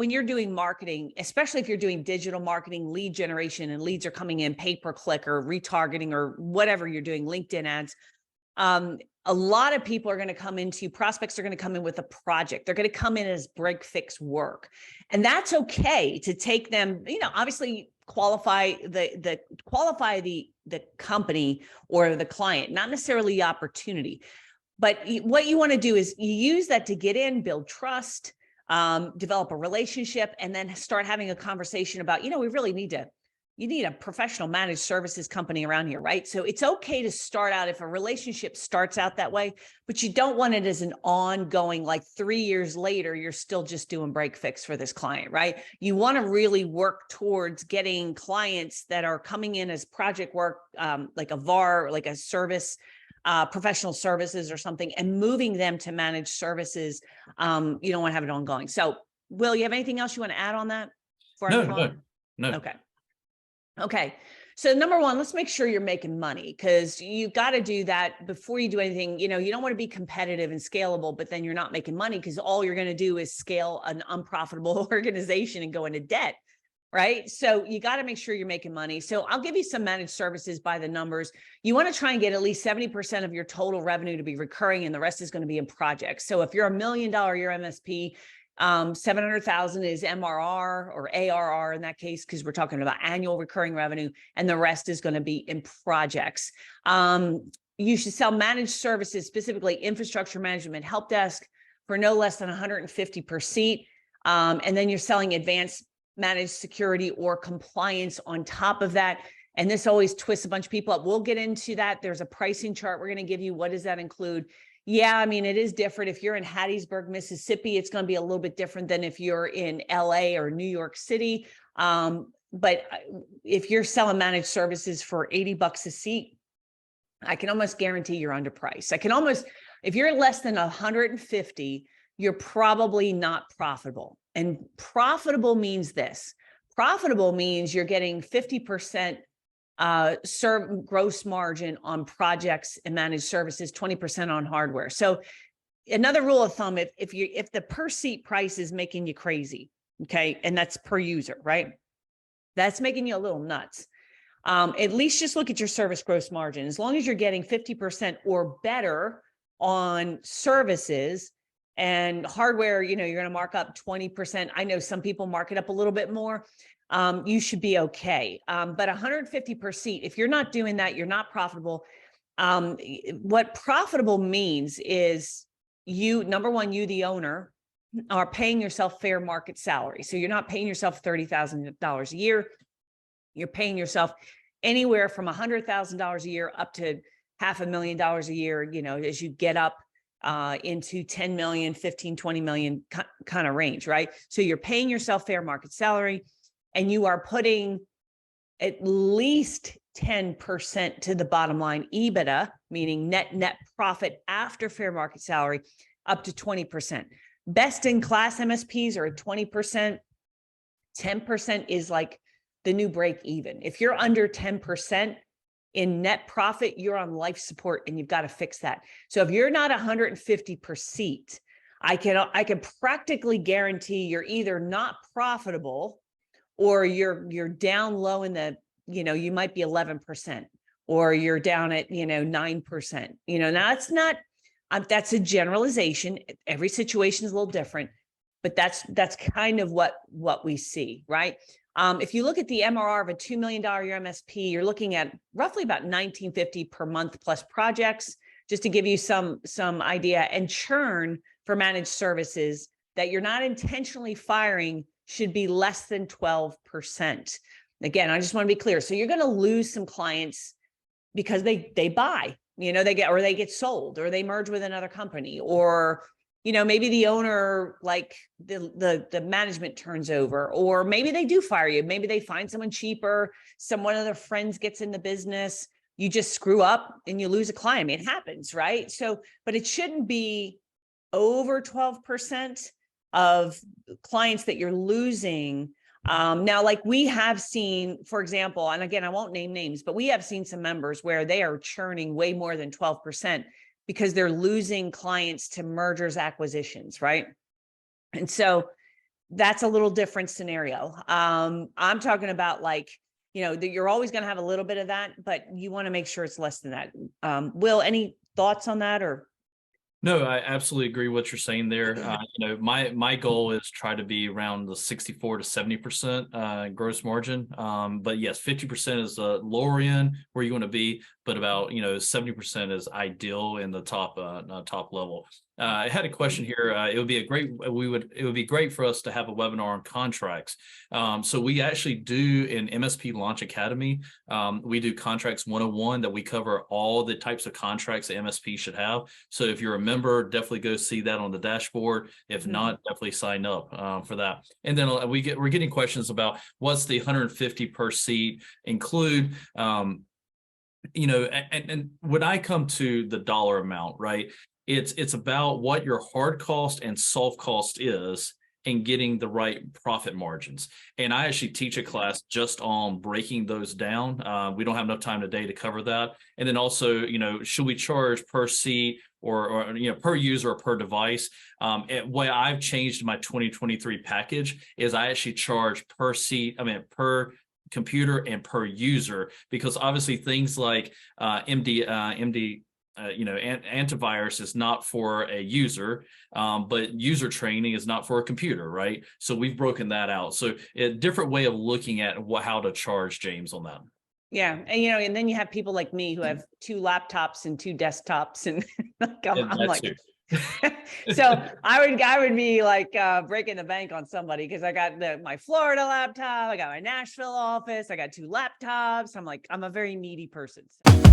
when you're doing marketing, especially if you're doing digital marketing, lead generation, and leads are coming in pay-per-click or retargeting or whatever you're doing, LinkedIn ads, a lot of people are going to come into, prospects are going to come in with a project. They're going to come in as break fix work. And that's okay to take them, obviously qualify the company or the client, not necessarily the opportunity. But what you want to do is you use that to get in, build trust, develop a relationship, and then start having a conversation about, we really you need a professional managed services company around here, right? So it's okay to start out if a relationship starts out that way, but you don't want it as an ongoing, like 3 years later, you're still just doing break fix for this client, right? You want to really work towards getting clients that are coming in as project work, like a VAR, like a service, professional services or something, and moving them to managed services. You don't want to have it ongoing. So Will, you have anything else you want to add on that? No. Okay. So number one, let's make sure you're making money, because you got to do that before you do anything. You don't want to be competitive and scalable, but then you're not making money because all you're going to do is scale an unprofitable organization and go into debt. Right. So you got to make sure you're making money. So I'll give you some managed services by the numbers. You want to try and get at least 70% of your total revenue to be recurring, and the rest is going to be in projects. So if you're $1 million a year MSP, 700,000 is MRR or ARR in that case, because we're talking about annual recurring revenue, and the rest is going to be in projects. You should sell managed services, specifically infrastructure management, help desk, for no less than 150 per seat. And then you're selling advanced managed security or compliance on top of that. And this always twists a bunch of people up. We'll get into that. There's a pricing chart we're going to give you. What does that include? Yeah, I mean, it is different. If you're in Hattiesburg, Mississippi, it's going to be a little bit different than if you're in LA or New York City. But if you're selling managed services for $80 a seat, I can almost guarantee you're underpriced. If you're less than 150, you're probably not profitable. And profitable means this. Profitable means you're getting 50% gross margin on projects and managed services, 20% on hardware. So another rule of thumb, if the per seat price is making you crazy, okay, and that's per user, right? That's making you a little nuts. At least just look at your service gross margin. As long as you're getting 50% or better on services and hardware, you're going to mark up 20%. I know some people mark it up a little bit more. You should be okay. But 150 per seat, if you're not doing that, you're not profitable. What profitable means is number one, you, the owner, are paying yourself fair market salary. So you're not paying yourself $30,000 a year. You're paying yourself anywhere from $100,000 a year up to $500,000 a year, as you get up into 10 million, 15, 20 million kind of range, right? So you're paying yourself fair market salary, and you are putting at least 10% to the bottom line EBITDA, meaning net profit after fair market salary, up to 20%. Best in class MSPs are at 20%. 10% is like the new break even. If you're under 10% in net profit, you're on life support, and you've got to fix that. So if you're not 150 per seat, I can practically guarantee you're either not profitable, or you're down low in the, you might be 11%, or you're down at, 9%. Now it's not, that's a generalization. Every situation is a little different, but that's kind of what we see, right? If you look at the MRR of a $2 million a year MSP, you're looking at roughly about $19.50 per month plus projects, just to give you some idea. And churn for managed services that you're not intentionally firing should be less than 12%. Again, I just want to be clear. So you're going to lose some clients because they buy, they get sold, or they merge with another company, or maybe the owner, like the management turns over, or maybe they do fire you. Maybe they find someone cheaper. One of their friends gets in the business. You just screw up and you lose a client. I mean, it happens, right? So, but it shouldn't be over 12% of clients that you're losing. Now, like we have seen, for example, and again, I won't name names, but we have seen some members where they are churning way more than 12%. Because they're losing clients to mergers, acquisitions, right? And so that's a little different scenario. I'm talking about like, you know, that you're always going to have a little bit of that, but you want to make sure it's less than that. Will, any thoughts on that or? No, I absolutely agree what you're saying there. My goal is try to be around the 64 to 70% gross margin. But yes, 50% is the lower end where you want to be, but about 70% is ideal in the top level. I had a question here. It would be great for us to have a webinar on contracts. So we actually do in MSP Launch Academy. We do Contracts 101 that we cover all the types of contracts that MSP should have. So if you're a member, definitely go see that on the dashboard. If not, definitely sign up for that. And then we're getting questions about what's the 150 per seat include. And when I come to the dollar amount, right? It's about what your hard cost and soft cost is and getting the right profit margins. And I actually teach a class just on breaking those down. We don't have enough time today to cover that. And then also, should we charge per seat or per user or per device? What I've changed in my 2023 package is I actually charge per seat, per computer and per user, because obviously things like antivirus is not for a user, but user training is not for a computer, right? So we've broken that out. So a different way of looking at how to charge, James, on that. Yeah. And, and then you have people like me who have 2 laptops and 2 desktops and I'm like, so I would be like breaking the bank on somebody because I got my Florida laptop, I got my Nashville office, I got 2 laptops. I'm a very needy person. So.